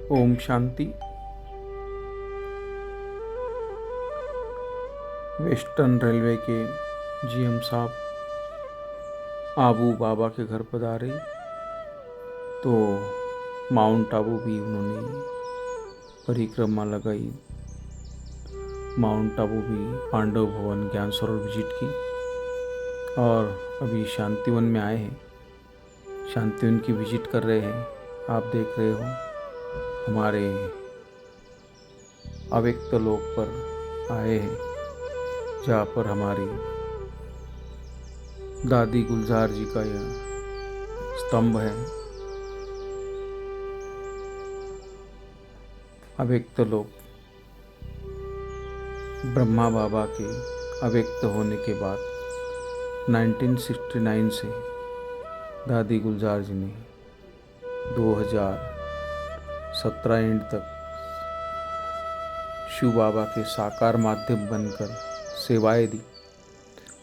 Om Shanti. Western railway के GM साहब आबू बाबा के घर पधारे तो माउंट आबू भी उन्होंने परिक्रमा लगाई। माउंट आबू भी पांडव भवन ज्ञान सरोवर विजिट की और अभी शांतिवन में आए हैं। शांतिवन की विजिट कर रहे हैं। आप देख रहे हो हमारे अव्यक्त लोक पर आए हैं, जहाँ पर हमारी दादी गुलजार जी का यह स्तंभ है। अव्यक्त लोक ब्रह्मा बाबा के अव्यक्त होने के बाद 1969 से दादी गुलजार जी ने 2017 एंड तक शिव बाबा के साकार माध्यम बनकर सेवाएं दी।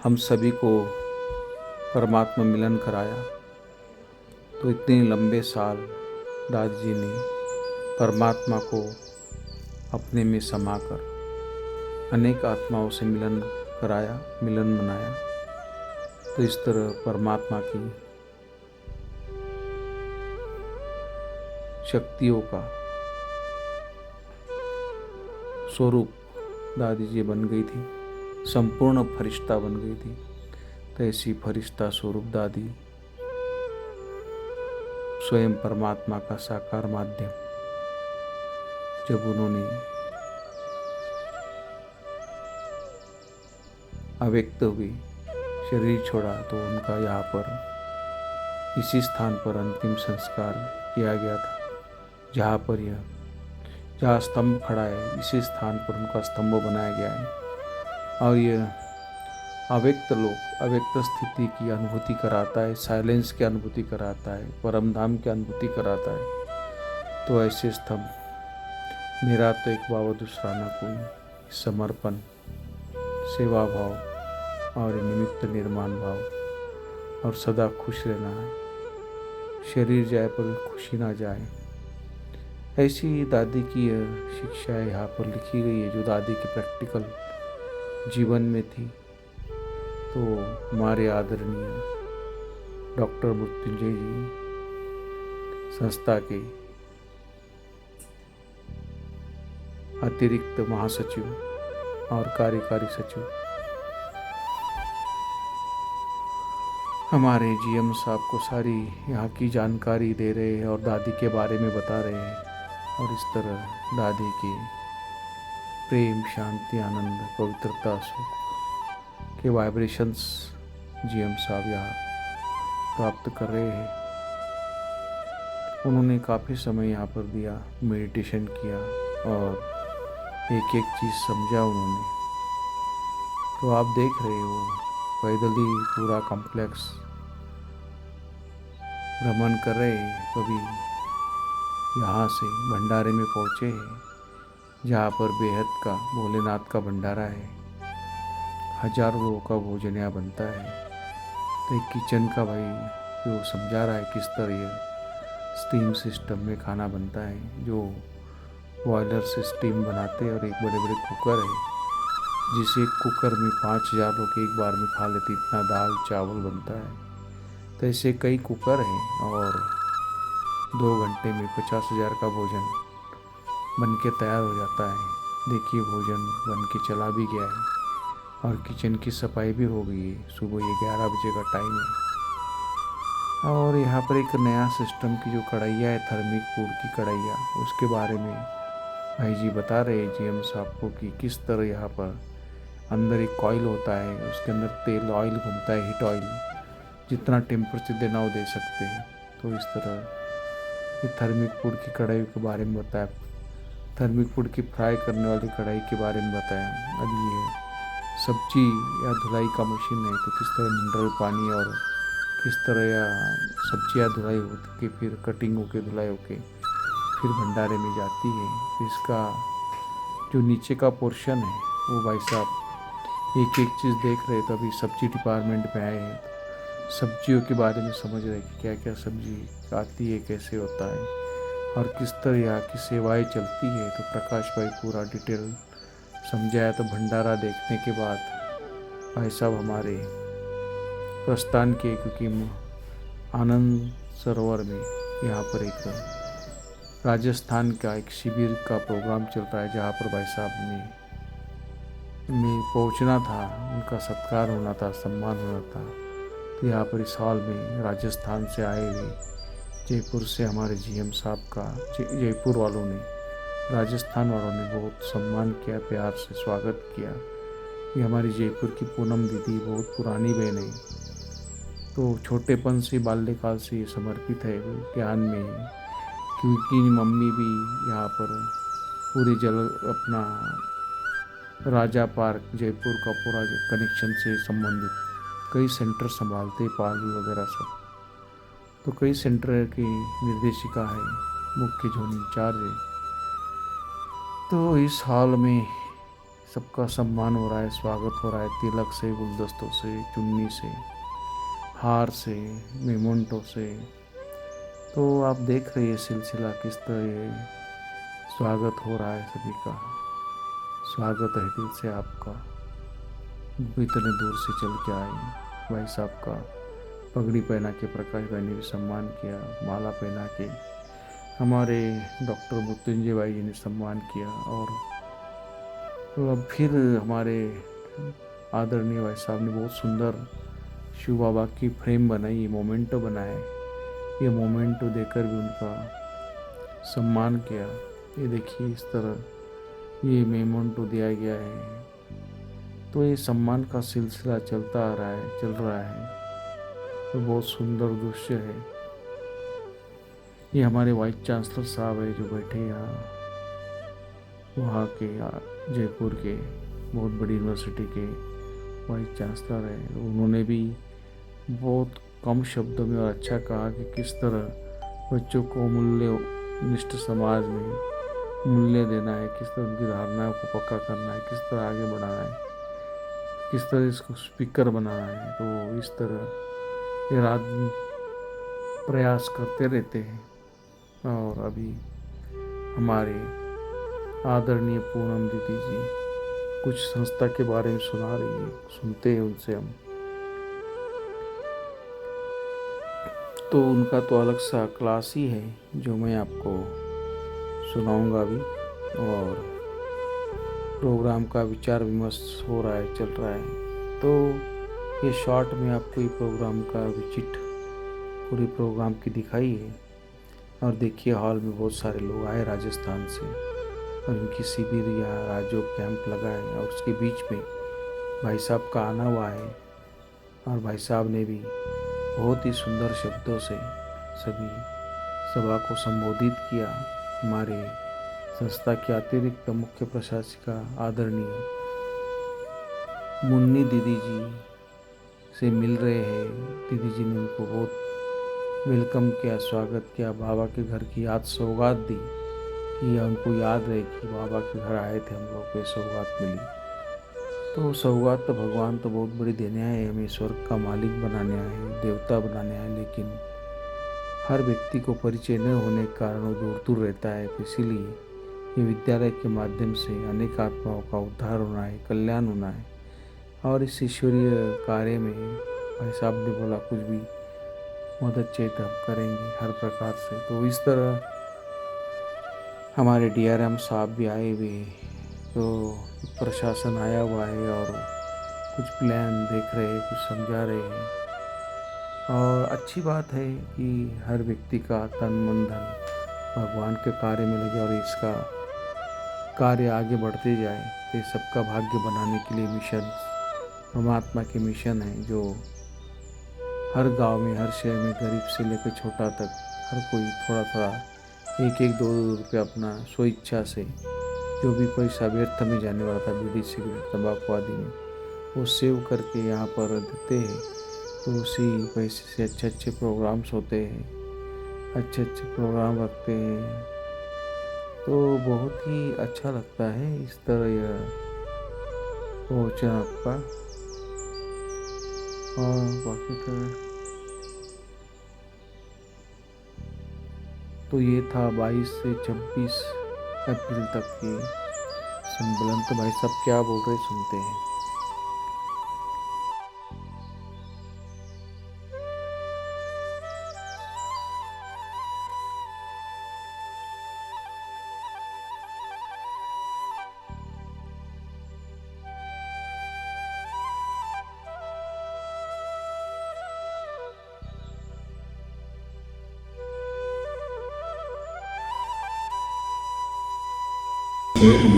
हम सभी को परमात्मा मिलन कराया। तो इतने लंबे साल दादी जी ने परमात्मा को अपने में समाकर अनेक आत्माओं से मिलन कराया, मिलन मनाया। तो इस तरह परमात्मा की शक्तियों का स्वरूप दादी जी बन गई थी, संपूर्ण फरिश्ता बन गई थी। तो ऐसी फरिश्ता स्वरूप दादी स्वयं परमात्मा का साकार माध्यम जब उन्होंने अव्यक्त हुई, शरीर छोड़ा, तो उनका यहाँ पर इसी स्थान पर अंतिम संस्कार किया गया था। जहाँ स्तंभ खड़ा है, इसी स्थान पर उनका स्तंभ बनाया गया है। और यह अव्यक्त लोक अव्यक्त स्थिति की अनुभूति कराता है, साइलेंस की अनुभूति कराता है, परम धाम की अनुभूति कराता है। तो ऐसे स्तंभ मेरा तो एक बाबा दूसरा न कोई, समर्पण, सेवा भाव और निमित्त निर्माण भाव और सदा खुश रहना है। शरीर जाए पर खुशी ना जाए, ऐसी दादी की शिक्षा यहाँ पर लिखी गई है, जो दादी के प्रैक्टिकल जीवन में थी। तो हमारे आदरणीय डॉक्टर मृत्युंजय जी संस्था के अतिरिक्त महासचिव और कार्यकारी सचिव हमारे जीएम साहब को सारी यहाँ की जानकारी दे रहे हैं और दादी के बारे में बता रहे हैं। और इस तरह दादी के प्रेम, शांति, आनंद, पवित्रता, सुख के वाइब्रेशंस जीएम साहब यहाँ प्राप्त कर रहे हैं। उन्होंने काफ़ी समय यहाँ पर दिया, मेडिटेशन किया और एक एक चीज़ समझा उन्होंने। तो आप देख रहे हो पैदल ही पूरा कॉम्प्लेक्स भ्रमण कर रहे हैं। कभी यहाँ से भंडारे में पहुँचे हैं, जहाँ पर बेहद का भोलेनाथ का भंडारा है। हजारों लोगों का भोजन यहाँ बनता है। तो एक किचन का भाई जो समझा रहा है किस तरह ये स्टीम सिस्टम में खाना बनता है, जो बॉयलर से स्टीम बनाते हैं। और एक बड़े बड़े कुकर है, जिस एक कुकर में 5000 लोग एक बार में खा लेते, इतना दाल चावल बनता है। तो ऐसे कई कुकर हैं और 2 घंटे में 50,000 का भोजन बन के तैयार हो जाता है। देखिए भोजन बन के चला भी गया है और किचन की सफाई भी हो गई है। सुबह ये 11 बजे का टाइम है। और यहाँ पर एक नया सिस्टम की जो कढ़ाइयाँ है, थर्मिक फूड की कढ़ाइयाँ, उसके बारे में भाई जी बता रहे हैं जीएम साहब को कि किस तरह यहाँ पर अंदर एक कॉइल होता है, उसके अंदर तेल ऑयल घूमता है, हीट ऑयल, जितना टेम्परेचर देना वो दे सकते हैं। तो इस तरह ये थर्मिक फूड की कढ़ाई के बारे में बताया, थर्मिक फूड की फ्राई करने वाली कढ़ाई के बारे में बताया। अब ये सब्जी या धुलाई का मशीन है, तो किस तरह मिनरल पानी और किस तरह या सब्जियाँ धुलाई होके फिर कटिंग होके धुलाई होके फिर भंडारे में जाती है। तो इसका जो नीचे का पोर्शन है वो भाई साहब एक एक चीज़ देख रहे। तो अभी सब्जी डिपार्टमेंट में आए हैं, सब्जियों के बारे में समझ रहे कि क्या क्या सब्जी आती है, कैसे होता है। और किस तरह यहाँ की सेवाएं चलती है। तो प्रकाश भाई पूरा डिटेल समझाया। तो भंडारा देखने के बाद भाई साहब हमारे प्रस्थान किए, क्योंकि आनंद सरोवर में यहाँ पर एक राजस्थान का एक शिविर का प्रोग्राम चल रहा है, जहाँ पर भाई साहब में पहुँचना था, उनका सत्कार होना था, सम्मान होना था। तो यहाँ पर इस हॉल में राजस्थान से आए हुए, जयपुर से हमारे जीएम साहब का जयपुर वालों ने, राजस्थान वालों ने बहुत सम्मान किया, प्यार से स्वागत किया। ये हमारी जयपुर की पूनम दीदी बहुत पुरानी बहन है, तो छोटेपन से बाल्यकाल से ये समर्पित है ज्ञान में, क्योंकि मम्मी भी यहाँ पर पूरे अपना राजा पार्क जयपुर का पूरा कनेक्शन से संबंधित कई सेंटर संभालते, पाली वगैरह सब। तो कई सेंटर की निर्देशिका है, मुख्य जोन इंचार्ज है। तो इस हॉल में सबका सम्मान हो रहा है, स्वागत हो रहा है, तिलक से, गुलदस्तों से, चुन्नी से, हार से, मेमोंटो से। तो आप देख रहे हैं सिलसिला किस तरह स्वागत हो रहा है, सभी का स्वागत है दिल से आपका। इतने दूर से चल के आए भाई साहब का पगड़ी पहना के प्रकाश भाई ने भी सम्मान किया, माला पहना के हमारे डॉक्टर मृत्युंजय भाई जी ने सम्मान किया। और अब फिर हमारे आदरणीय भाई साहब ने बहुत सुंदर शिव बाबा की फ्रेम बनाई, मोमेंटो बनाए। ये मोमेंटो देकर भी उनका सम्मान किया। ये देखिए इस तरह ये मोमेंटो दिया गया है। तो ये सम्मान का सिलसिला चलता आ रहा है, चल रहा है। तो बहुत सुंदर दृश्य है। ये हमारे वाइस चांसलर साहब है जो बैठे यहाँ, वहाँ के जयपुर के बहुत बड़ी यूनिवर्सिटी के वाइस चांसलर है। उन्होंने भी बहुत कम शब्दों में और अच्छा कहा कि किस तरह बच्चों को मूल्यनिष्ठ समाज में मूल्य देना है, किस तरह उनकी धारणाओं को पक्का करना है, किस तरह आगे बढ़ाना है, किस तरह इसको स्पीकर बनाना है। तो इस तरह ये रात प्रयास करते रहते हैं। और अभी हमारे आदरणीय पूनम दीदी जी कुछ संस्था के बारे में सुना रही है, सुनते हैं उनसे हम। तो उनका तो अलग सा क्लास ही है जो मैं आपको सुनाऊंगा अभी। और प्रोग्राम का विचार विमर्श हो रहा है, चल रहा है। तो ये शॉर्ट में आपको ये प्रोग्राम का विजिट पूरी प्रोग्राम की दिखाई है। और देखिए हॉल में बहुत सारे लोग आए राजस्थान से, और इनकी शिविर या राजयोग कैंप लगा है। और उसके बीच में भाई साहब का आना हुआ है, और भाई साहब ने भी बहुत ही सुंदर शब्दों से सभी सभा को संबोधित किया। हमारे संस्था की अतिरिक्त मुख्य प्रशासिका आदरणीय मुन्नी दीदी जी से मिल रहे हैं। दीदी जी ने उनको बहुत वेलकम किया, स्वागत किया, बाबा के घर की याद सौगात दी कि उनको याद रहे कि बाबा के घर आए थे हम लोग को, सौगात मिली। तो सौगात तो भगवान तो बहुत बड़ी देने आए, हमें स्वर्ग का मालिक बनाने आए, देवता बनाने आए। लेकिन हर व्यक्ति को परिचय न होने के कारण वो दूर दूर रहता है। तो इसीलिए ये विद्यालय के माध्यम से अनेक आत्माओं का उद्धार होना है, कल्याण होना है। और इस ईश्वरीय कार्य में भाई साहब ने बोला कुछ भी मदद चाहिए तो हम करेंगे हर प्रकार से। तो इस तरह हमारे DRM साहब भी आए हुए, तो प्रशासन आया हुआ है और कुछ प्लान देख रहे हैं, कुछ समझा रहे हैं। और अच्छी बात है कि हर व्यक्ति का तन मन धन भगवान के कार्य में लगे और इसका कार्य आगे बढ़ते जाए। तो सबका भाग्य बनाने के लिए मिशन परमात्मा के मिशन है, जो हर गांव में, हर शहर में, गरीब से लेकर छोटा तक हर कोई थोड़ा थोड़ा, एक एक दो दो रुपये अपना स्वेच्छा से, जो भी पैसा व्यर्थ में जाने वाला था बीड़ी सिगरेट तंबाकू आदि में, वो सेव करके यहाँ पर देते हैं। तो उसी पैसे से अच्छे अच्छे प्रोग्राम्स होते हैं, अच्छे अच्छे प्रोग्राम रखते हैं। तो बहुत ही अच्छा लगता है इस तरह यह पहुँचना आपका। और बाकी तो ये था 22 से 26 अप्रैल तक की सम्मेलन। तो भाई साहब क्या बोल रहे सुनते हैं।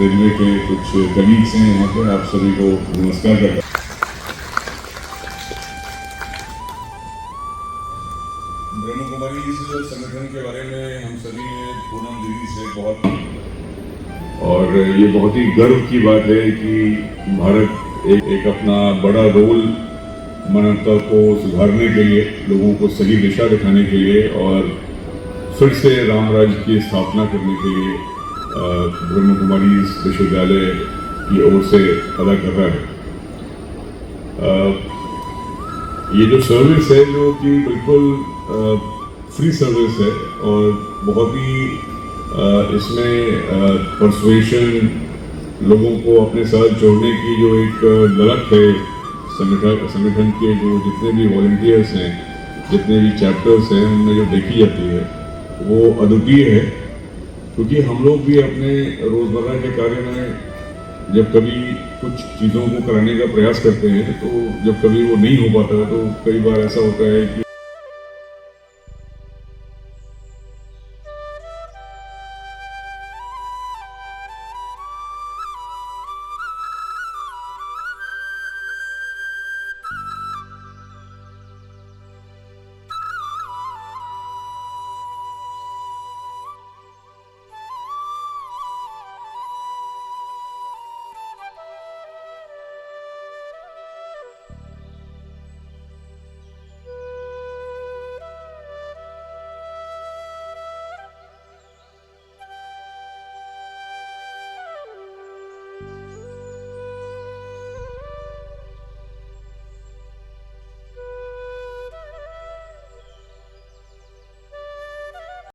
रेलवे के कुछ कलीग्स हैं यहाँ पे, आप सभी को नमस्कार करता हूँ। ब्रह्म कुमारी इस संगठन के बारे में हम सभी ने पूनम दीदी से बहुत, और ये बहुत ही गर्व की बात है कि भारत एक अपना बड़ा रोल मानवता को सुधारने के लिए, लोगों को सही दिशा दिखाने के लिए और फिर से राम राज्य की स्थापना करने के लिए ब्रह्म कुमारी विश्वविद्यालय की ओर से अदा कर रहा है। ये जो सर्विस है जो कि बिल्कुल फ्री सर्विस है और बहुत ही इसमें परसुएशन, लोगों को अपने साथ जोड़ने की जो एक ललक है संगठन के जो जितने भी वॉलंटियर्स हैं, जितने भी चैप्टर्स हैं, उनमें जो देखी जाती है वो अद्वितीय है। क्योंकि हम लोग भी अपने रोज़मर्रा के कार्य में जब कभी कुछ चीज़ों को कराने का प्रयास करते हैं तो जब कभी वो नहीं हो पाता है तो कई बार ऐसा होता है कि